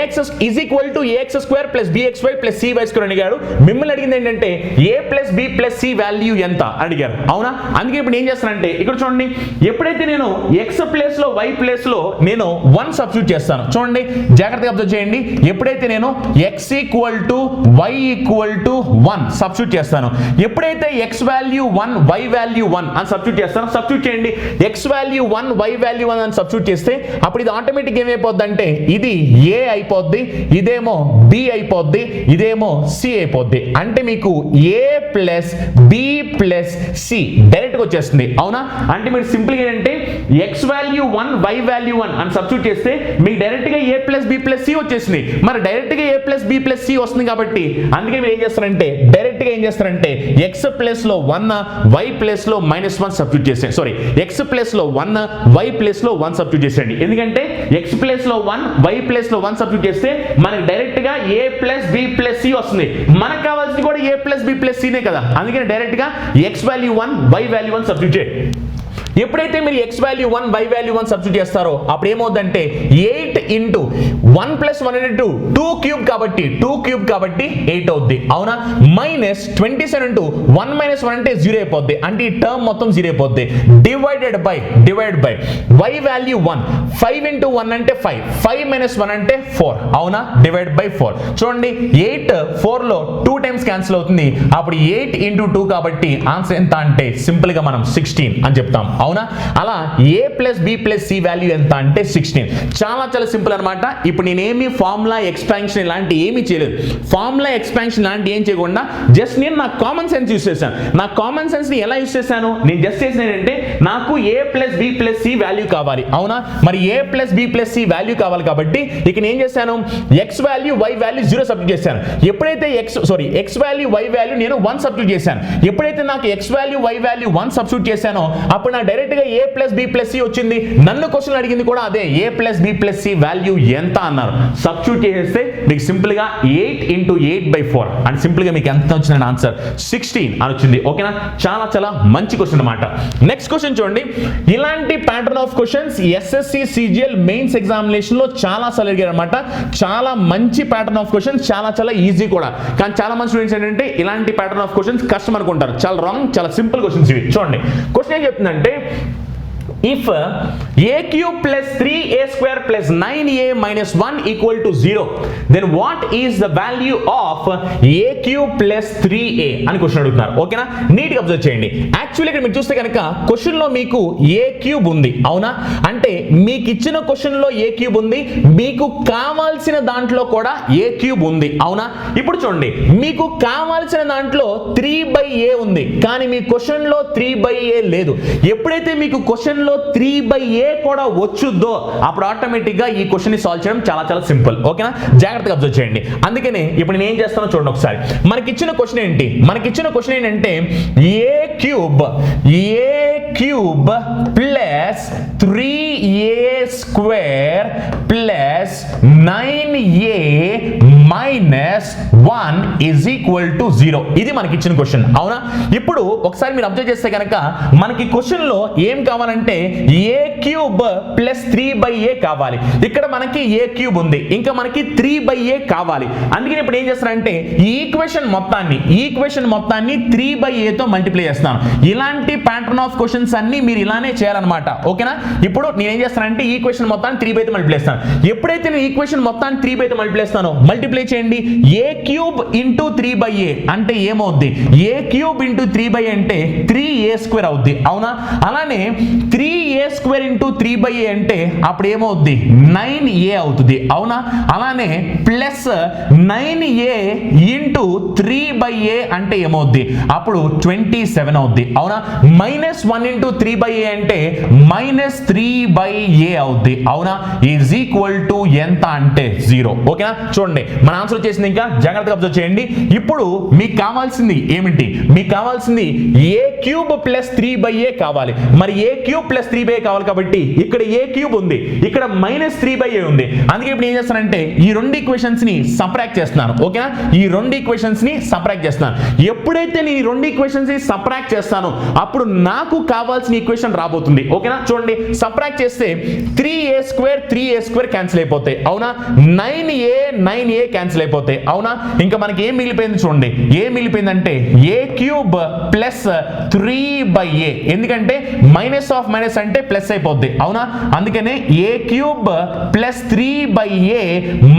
ax is equal to ax square plus bxy plus cy square అడిగాడు. మిమ్మల్ని అడిగింది ఏంటంటే a plus b plus c value ఎంత అడిగారు. అవునా? అందుకే ఇప్పుడు ఏం చేస్తానంటే ఇక్కడ చూడండి, ఎప్పుడైతే నేను x ప్లేస్ లో y ప్లేస్ లో నేను 1 సబ్స్టిట్యూట్ చేస్తాను. చూడండి, జాగ్రత్తగా అబ్జర్వ్ చేయండి. ఎప్పుడైతే నేను x equal to y equal to 1 substitute చేస్తాను, ఎప్పుడైతే x వాల్యూ 1 y వాల్యూ 1 అని సబ్స్టిట్యూట్ చేస్తాను, సబ్స్టిట్యూట్ చేయండి. x వాల్యూ 1 y వాల్యూ 1 అని సబ్స్టిట్యూట్ చేస్తే అప్పుడు ఇది ఆటోమేటిక్ ఏమైపోద్ది అంటే ఇది a అయిపోద్ది, ఇదేమో b అయిపోద్ది, ఇదేమో c అయిపోద్ది. అంటే మీకు a plus b plus c direct గా వచ్చేస్తుంది. అవునా? అంటే మీరు సింపుల్ గా ఏంటంటే x వాల్యూ 1 y వాల్యూ 1 అని సబ్స్టిట్యూట్ చేస్తే మీకు డైరెక్ట్ గా a plus b plus c వచ్చేసింది. మరి డైరెక్ట్ గా a plus b plus c వస్తుంది కాబట్టి అందుకే మీరు ఏం చేస్తారంటే డైరెక్ట్ గా ఏం చేస్తారంటే x ప్లస్ లో 1 y ప్లస్ లో -1 సబ్స్టిట్యూట్ చేసేయండి. సారీ, x ప్లస్ లో 1 y ప్లస్ లో 1 సబ్స్టిట్యూట్ చేసేయండి. ఎందుకంటే x ప్లస్ లో 1 y ప్లస్ లో 1 సబ్స్టిట్యూట్ చేస్తే మనకి డైరెక్ట్ గా a plus b plus c వస్తుంది. మనకు కావాల్సింది కూడా a plus b plus c నే కదా. అందుకని డైరెక్ట్ గా x value 1 y value 1 substitute చేయండి. ఎప్పుడైతే మీరు x value 1 y value 1 substitute చేస్తారో అప్పుడు ఏమవుతుందంటే 8 ఇంటూ 1 ప్లస్ 1 ఇంటూ 2 క్యూబ్ కాబట్టి 8 అవుద్ది అవునా, మైనస్ 27 ఇంటూ 1 మైనస్ 1 అంటే 0 అయిపోద్ది, అంటే ఈ టర్మ్ మొత్తం 0 అయిపోద్ది. Divided by y value 1 5 into 1 అంటే 5 మైనస్ 1 అంటే 4 అవునా, డివైడ్ బై 4. చూడండి 8 4 లో 2 టైమ్స్ క్యాన్సిల్ అవుతుంది, అప్పుడు 8 ఇంటూ 2 కాబట్టి ఆన్సర్ ఎంత అంటే సింపుల్ గా మనం 16 అని చెప్తాం అవునా. అలా a plus b plus c value ఎంత అంటే 16. చాలా సింపుల్ అనమాట. ఇప్పుడు నేనేమి ఫార్ములా ఎక్స్పాన్షన్ ఇలాంటి ఏమీ చేయలేదు, ఫార్ములా ఎక్స్పాన్షన్ లాంటి ఏం చేయకుండా జస్ట్ నేను నా కామన్ సెన్స్ యూస్ చేశాను. నా కామన్ సెన్స్ ని ఎలా యూస్ చేశాను, నేను జస్ట్ చేసిన ఏంటంటే నాకు a plus b plus c value కావాలి అవునా, మరి a plus b plus c value కావాలి కాబట్టి ఇక నేను ఏం చేశాను, x value y value 0 substitute చేశాను. ఎప్పుడైతే x వాల్యూ y వాల్యూ నేను 1 సబ్స్టిట్యూట్ చేశాను, ఎప్పుడైతే నాకు x value y value 1 substitute చేశానో అప్పుడు నాకు డైరెక్ట్ గా a plus b plus c వచ్చింది. నన్ను క్వశ్చన్ అడిగింది కూడా అదే, a plus b plus c value ఎంత అన్నారు. సబ్స్టిట్యూట్ చేస్తే మీకు సింపుల్ గా 8 ఇంటూ 8/4 అండ్ సింపుల్ గా మీకు ఎంత వచ్చిన ఆన్సర్ 16 అని వచ్చింది. ఓకేనా, చాలా మంచి క్వశ్చన్ అన్నమాట. నెక్స్ట్ క్వశ్చన్ చూడండి. ఇలాంటి pattern of questions SSC CGL mains examination లో చాలా సార్లు అడిగారు అనమాట. చాలా మంచి ప్యాటర్న్ ఆఫ్ క్వశ్చన్స్, చాలా ఈజీ కూడా. కానీ చాలా మంది స్టూడెంట్స్ ఏంటంటే ఇలాంటి ప్యాటర్న్ ఆఫ్ క్వశ్చన్స్ కష్టం అనుకుంటారు. చాలా రాంగ్, చాలా సింపుల్ క్వశ్చన్స్ ఇవి. చూడండి క్వశ్చన్ ఏం చెప్తుందంటే, if a cube plus 3a square plus 9a minus 1 equal to 0, then what is the value of a cube plus 3a అని క్వశ్చన్ అడుగుతున్నారు. ఓకేనా, నీట్గా అబ్జర్వ్ చేయండి. యాక్చువల్లీ ఇక్కడ మీరు చూస్తే కనుక క్వశ్చన్ లో మీకు a క్యూబ్ ఉంది అవునా, అంటే మీకు ఇచ్చిన క్వశ్చన్ లో a క్యూబ్ ఉంది, మీకు కావాల్సిన దాంట్లో కూడా a క్యూబ్ ఉంది అవునా. ఇప్పుడు చూడండి మీకు కావాల్సిన దాంట్లో 3/a ఉంది, కానీ మీ క్వశ్చన్ లో 3/a లేదు. ఎప్పుడైతే మీకు క్వశ్చన్ లో 3/a కూడా వచ్చుద్దో అప్పుడు ఆటోమేటిక్ గా ఈ క్వశ్చన్ ని సాల్వ్ చేయడం చాలా సింపుల్. ఓకేనా, జాగ్రత్తగా అబ్జర్వ్ చేయండి. అందుకనే ఇప్పుడు నేను ఏం చేస్తానో చూడండి ఒకసారి. మనకిచ్చిన క్వశ్చన్ ఏంటి, మనకిచ్చిన క్వశ్చన్ ఏంటంటే a cube plus 3a square plus 9a minus 1 is equal to 0. ఇది మనకి ఇచ్చిన క్వశ్చన్ అవునా. ఇప్పుడు ఒకసారి మీరు అబ్జర్వ్ చేస్తే కనుక మనకి క్వశ్చన్ లో ఏం కావాలంటే a క్యూబ్ ప్లస్ 3/a కావాలి. ఇక్కడ మనకి a క్యూబ్ ఉంది, ఇంకా మనకి 3/a కావాలి. అందుకని ఇప్పుడు ఏం చేస్తానంటే ఈ ఈక్వేషన్ మొత్తాన్ని 3/a తో మల్టిప్లై చేస్తాను. ఇలాంటి ప్యాటర్న్ ఆఫ్ క్వశ్చన్స్ అన్ని మీరు ఇలానే చేయాలన్నమాట. ఓకేనా, ఇప్పుడు నేను ఏం చేస్తానంటే ఈక్వేషన్ మొత్తాన్ని 3/a తో మల్టిప్లై చేస్తాను. ఎప్పుడైతే నేను ఈక్వేషన్ మొత్తాన్ని 3/a తో మల్టిప్లై చేస్తానో మల్టిప్లై చేయండి. a క్యూబ్ ఇంటూ 3/a అంటే ఏమవుద్ది, a క్యూబ్ ఇంటూ 3/a అంటే 3a స్క్వేర్ అవుద్ది అవునా. అలానే 3a స్క్వేర్ ఇంటూ 3/a అంటే అప్పుడు ఏమవుద్ది 9a అవుతుంది అవునా. అలానే ప్లస్ 9a ఇంటూ 3/a అంటే ఏమవుద్ది అప్పుడు 27 అవుద్ది అవునా. మైనస్ 1 ఇంటూ 3/a అంటే మైనస్ 3/a అవుద్ది అవునా, ఈజ్ ఈక్వల్ టు ఎంత అంటే 0. ఓకేనా, చూడండి మన ఆన్సర్ వచ్చేసింది. ఇంకా జాగ్రత్తగా అబ్జర్వ్ చేయండి. ఇప్పుడు మీకు కావాల్సింది ఏమిటి, మీకు కావాల్సింది a క్యూబ్ ప్లస్ 3/a కావాలి. మరి a క్యూబ్ ప్లస్ 3/a కావాలి కాబట్టి ఇక్కడ a క్యూబ్ ఉంది, ఇక్కడ మైనస్ 3/a ఉంది. అందుకే ఇప్పుడు ఏం చేస్తానంటే ఈ రెండు ఈక్వేషన్స్ ని సబ్ట్రాక్ట్ చేస్తున్నాను. ఓకేనా, ఈ రెండు ఈక్వేషన్స్ ని సబ్ట్రాక్ట్ చేస్తున్నాను. ఎప్పుడైతే నేను ఈ రెండు ఈక్వేషన్స్ ని సబ్ట్రాక్ట్ చేస్తానో అప్పుడు నాకు కావాల్సిన ఈక్వేషన్ రాబోతుంది. ఓకేనా, చూడండి సబ్ట్రాక్ట్ చేస్తే 3a స్క్వేర్ క్యాన్సిల్ అయిపోతాయి అవునా, 9a క్యాన్సిల్ అయిపోతాయి అవునా. ఇంకా మనకి ఏం మిగిలిపోయింది చూడండి, ఏం మిగిలిపోయిందంటే a క్యూబ్ ప్లస్ 3/a, ఎందుకంటే మైనస్ ఆఫ్ మైనస్ అంటే ప్లస్ అయిపోద్ది అవునా. అందుకనే a cube plus 3/a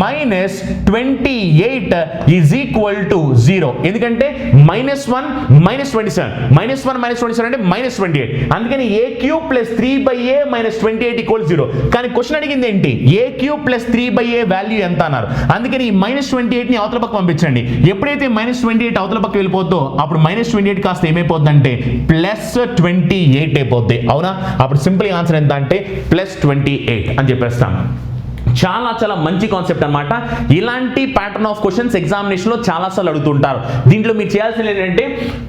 minus 28 is equal to 0, ఎందుకంటే -1 -27 అంటే -28. అందుకని a cube plus 3/a minus 28 equal 0. కానీ క్వశ్చన్ అడిగింది ఏంటి, a cube plus 3/a value ఎంత అన్నారు. అందుకని ఈ -28 ని అవతల పక్క పంపించండి. ఎప్పుడైతే -28 అవతల పక్క వెళ్ళిపోద్దో అప్పుడు -28 కాస్త ఏమైపోద్ది అంటే +28 అయిపోద్ది అవునా. అప్పుడు సింపుల్ ఆన్సర్ ఎంత అంటే +28 అని చెప్పేస్తాం. చాలా చాలా మంచి కాన్సెప్ట్ అన్నమాట. ఇలాంటి ప్యాటర్న్ ఆఫ్ క్వశ్చన్స్ ఎగ్జామినేషన్ లో చాలా సార్లు అడుగుతుంటారు. దీంట్లో మీరు చేయాల్సింది ఏంటంటే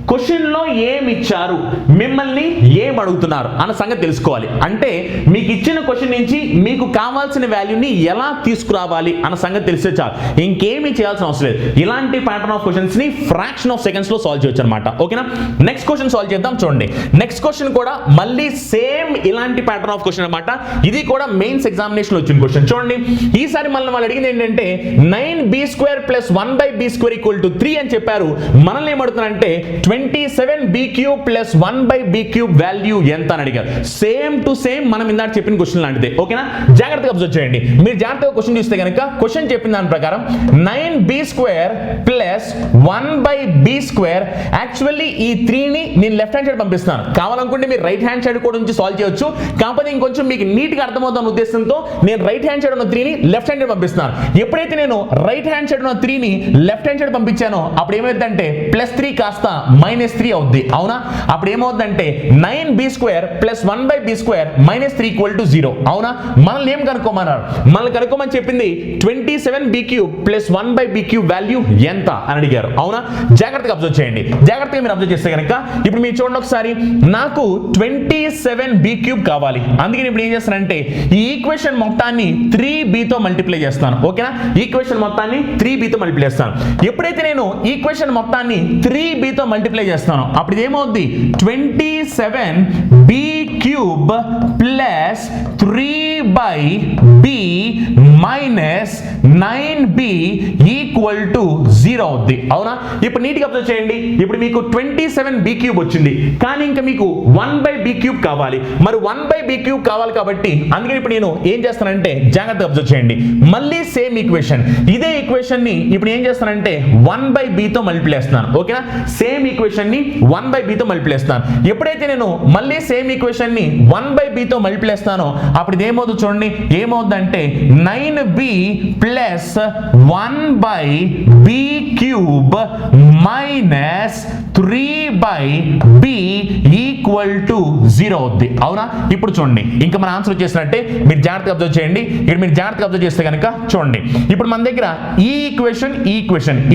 క్వశ్చన్ లో ఏమి ఇచ్చారు, మిమ్మల్ని ఏం అడుగుతున్నారు అన్న సంగతి తెలుసుకోవాలి. అంటే మీకు ఇచ్చిన క్వశ్చన్ నుంచి మీకు కావాల్సిన వాల్యూని ఎలా తీసుకురావాలి అన్న సంగతి తెలిస్తే చాలు, ఇంకేమీ చేయాల్సిన అవసరం లేదు. ఇలాంటి ప్యాటర్న్ ఆఫ్ క్వశ్చన్స్ ని ఫ్రాక్షన్ ఆఫ్ సెకండ్స్ లో సాల్వ్ చేయొచ్చు అనమాట. ఓకేనా, నెక్స్ట్ క్వశ్చన్ సాల్వ్ చేద్దాం. చూడండి, నెక్స్ట్ క్వశ్చన్ కూడా మళ్ళీ సేమ్ ఇలాంటి ప్యాటర్న్ ఆఫ్ క్వశ్చన్ అనమాట. ఇది కూడా మెయిన్స్ ఎగ్జామినేషన్ లో వచ్చిన క్వశ్చన్. చూడండి, ఈసారి మళ్ళీ వాళ్ళు అడిగింది ఏంటంటే 9b² + 1/b² = 3 అని చెప్పారు. మనల్ని ఏమడుతున్నారంటే 27b³ + 1/b³ వాల్యూ ఎంత అని అడిగారు. సేమ్ టు సేమ్ మనం ఇందాక చెప్పిన క్వశ్చన్ లాంటిదే. ఓకేనా, జాగ్రత్తగా అబ్జర్వ్ చేయండి. మీరు జాగ్రత్తగా క్వశ్చన్ చూస్తే కనుక క్వశ్చన్ చెప్పిన దాని ప్రకారం 9b² + 1/b². యాక్చువల్లీ ఈ 3ని నేను లెఫ్ట్ హ్యాండ్ సైడ్ పంపిస్తాను. కావాలనుకుంటే మీరు రైట్ హ్యాండ్ సైడ్ కూడా నుంచి సాల్వ్ చేయొచ్చు. కాకపోతే ఇంకొంచెం మీకు నీట్ గా అర్థమవుతున్న ఉద్దేశంతో నేను రైట్ హ్యాండ్ సైడ్ ఉన్న 3ని లెఫ్ట్ హ్యాండ్ సైడ్ పంపిస్తాను. ఎప్పుడైతే నేను రైట్ హ్యాండ్ సైడ్ ఉన్న 3ని లెఫ్ట్ హ్యాండ్ సైడ్ పంపించానో అప్పుడు ఏమైందంటే +3 కాస్త -3 అవుద్ది. అవునా, అప్పుడు ఏమవుతుందంటే 9b² + 1/b² -3 = 0. అవునా, మనల్ని ఏం కనుక్కోమన్నారు? మనల్ని కనుక్కోమని చెప్పింది 27b³ + 1/b³ వాల్యూ ఎంత అని అడిగారు. అవునా, జాగ్రత్తగా అబ్జర్వ్ చేయండి. జాగ్రత్తగా మీరు అబ్జర్వ్ చేస్తే కనుక ఇప్పుడు మీరు చూడండి ఒకసారి, నాకు 27b³ కావాలి. అందుకే ఇప్పుడు ఏం చేస్తానంటే ఈ ఈక్వేషన్ మొత్తాన్ని 3bతో మల్టిప్లై చేస్తాను. ఓకేనా, ఈక్వేషన్ మొత్తాన్ని 3bతో మల్టిప్లై చేస్తాను. ఎప్పుడైతే నేను ఈక్వేషన్ మొత్తాన్ని 3bతో మల్టిప్లై చేస్తానో అప్పుడు ఇదేమవుద్ది 27b³ + 3/b - 9b = 0 అవుద్ది. అవునా, ఇప్పుడు నీట్గా అబ్జర్వ్ చేయండి. ఇప్పుడు మీకు 27b³ వచ్చింది, కానీ ఇంకా మీకు 1/b³ కావాలి. మరి 1/b³ కావాలి కాబట్టి అందుకని ఇప్పుడు నేను ఏం చేస్తానంటే జాగ్రత్తగా అబ్జర్వ్ చేయండి. మళ్ళీ సేమ్ ఈక్వేషన్, ఇదే ఈక్వేషన్ ని ఇప్పుడు ఏం చేస్తానంటే 1/bతో మల్టిప్లై చేస్తున్నాను. ఓకేనా, సేమ్ ఈక్వేషన్ ని 1/bతో మల్టిప్లై చేస్తాను. ఎప్పుడైతే నేను మళ్ళీ సేమ్ ఈక్వేషన్ ని 1/bతో మల్టిప్లై చేస్తానో అప్పుడు ఇది ఏమవుతుంది చూడండి, ఏమవుతుందంటే 9b + 1/b³ - 3/b = 0 అవుద్ది. అవునా, ఇప్పుడు చూడండి ఇంకా మన ఆన్సర్ వచ్చేసినట్టే. మీరు జాగ్రత్తగా అబ్జర్వ్ చేయండి. ఇక్కడ మీరు జాగ్రత్తగా అబ్జర్వ్ చేస్తే కనుక చూడండి, ఇప్పుడు మన దగ్గర ఈ ఈక్వేషన్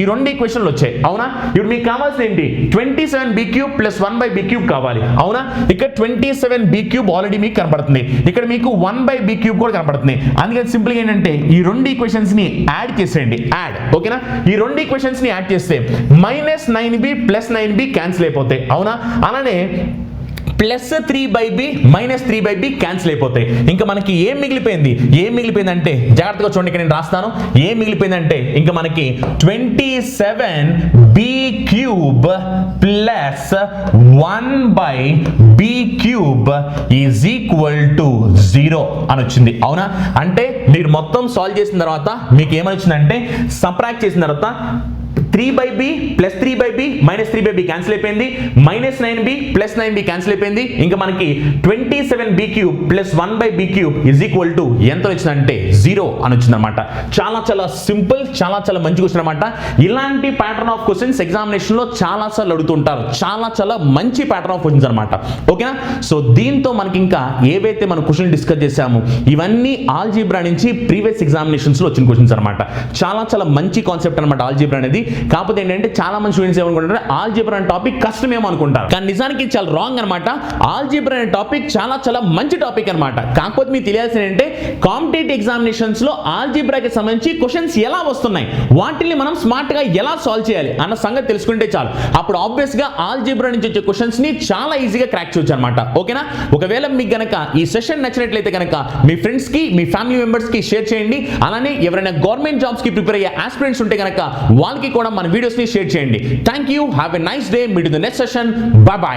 ఈ రెండు ఈక్వేషన్లు వచ్చాయి. అవునా, ఇప్పుడు మీకు కావాల్సింది ఏంటి 27b³ + 1/b³ కావాలి. అవునా, ఇక్కడ 27b³ ఆల్రెడీ మీకు కనబడుతుంది, ఇక్కడ మీకు 1/b³ కూడా కనబడుతుంది. అందుకని సింపుల్ గా ఏంటంటే ఈ రెండు ఈక్వేషన్స్ ని యాడ్ చేసేయండి. యాడ్, ఓకేనా, ఈ రెండు ఈక్వేషన్స్ ని యాడ్ చేస్తే -9b + 9b క్యాన్సిల్ అయిపోతాయి. అవునా, అలానే +3/b - 3/b క్యాన్సిల్ అయిపోతాయి. ఇంకా మనకి ఏం మిగిలిపోయిందంటే జాగ్రత్తగా చూడండి, ఇక్కడ నేను రాస్తాను. ఏం మిగిలిపోయిందంటే ఇంకా మనకి 27b³ + 1/b³ = 0 అని వచ్చింది. అవునా, అంటే మీరు మొత్తం సాల్వ్ చేసిన తర్వాత మీకు ఏమని వచ్చిందంటే సబ్ట్రాక్ట్ చేసిన తర్వాత 3/b + 3/b - 3/b క్యాన్సిల్ అయిపోయింది, -9b + 9b క్యాన్సిల్ అయిపోయింది. ఇంకా మనకి 27b³ + 1/b³ = ఎంత వచ్చిందంటే 0 అని వచ్చిందన్నమాట. చాలా చాలా సింపుల్, చాలా చాలా మంచి క్వశ్చన్ అనమాట. ఇలాంటి ప్యాటర్న్ ఆఫ్ క్వశ్చన్స్ ఎగ్జామినేషన్ లో చాలా సార్లు అడుగుతుంటారు. చాలా చాలా మంచి ప్యాటర్న్ ఆఫ్ క్వశ్చన్స్ అనమాట. ఓకేనా, సో దీంతో మనకి ఇంకా ఏవైతే మనం క్వశ్చన్ డిస్కస్ చేసామో ఇవన్నీ ఆల్జీబ్రా నుంచి ప్రీవియస్ ఎగ్జామినేషన్స్ లో వచ్చిన క్వశ్చన్స్ అనమాట. చాలా చాలా మంచి కాన్సెప్ట్ అనమాట ఆల్జీబ్రా అనేది. కాకపోతే ఏంటంటే చాలా మంది స్టూడెంట్స్ ఏమనుకుంటారు ఆల్జీబ్రా అనే టాపిక్ కష్టమేమో అనుకుంటారు, కానీ నిజానికి చాలా రాంగ్ అనమాట. ఆల్జీబ్రా అనే టాపిక్ చాలా చాలా మంచి టాపిక్ అనమాట. కాకపోతే మీకు తెలియాల్సింది ఏంటంటే కాంపిటేటివ్ ఎగ్జామినేషన్స్ లో ఆల్జీబ్రాకి సంబంధించి క్వశ్చన్స్ ఎలా వస్తున్నాయి, వాటిని మనం స్మార్ట్ గా ఎలా సాల్వ్ చేయాలి అన్న సంగతి తెలుసుకుంటే చాలు. అప్పుడు ఆబ్వియస్ గా ఆల్జీబ్రా నుంచి వచ్చే క్వశ్చన్స్ ని చాలా ఈజీగా క్రాక్ చేయొచ్చు అనమాట. ఓకేనా, ఒకవేళ మీకు గనక ఈ సెషన్ నచ్చినట్లయితే కనుక మీ ఫ్రెండ్స్ కి, మీ ఫ్యామిలీ మెంబర్స్ కి షేర్ చేయండి. అలానే ఎవరైనా గవర్నమెంట్ జాబ్స్ కి ప్రిపేర్ అయ్యే ఆస్పిరెంట్స్ ఉంటే కనుక వాళ్ళకి కూడా మన వీడియోస్ ని షేర్ చేయండి. Thank you, have a nice day, meet in the next session, by by.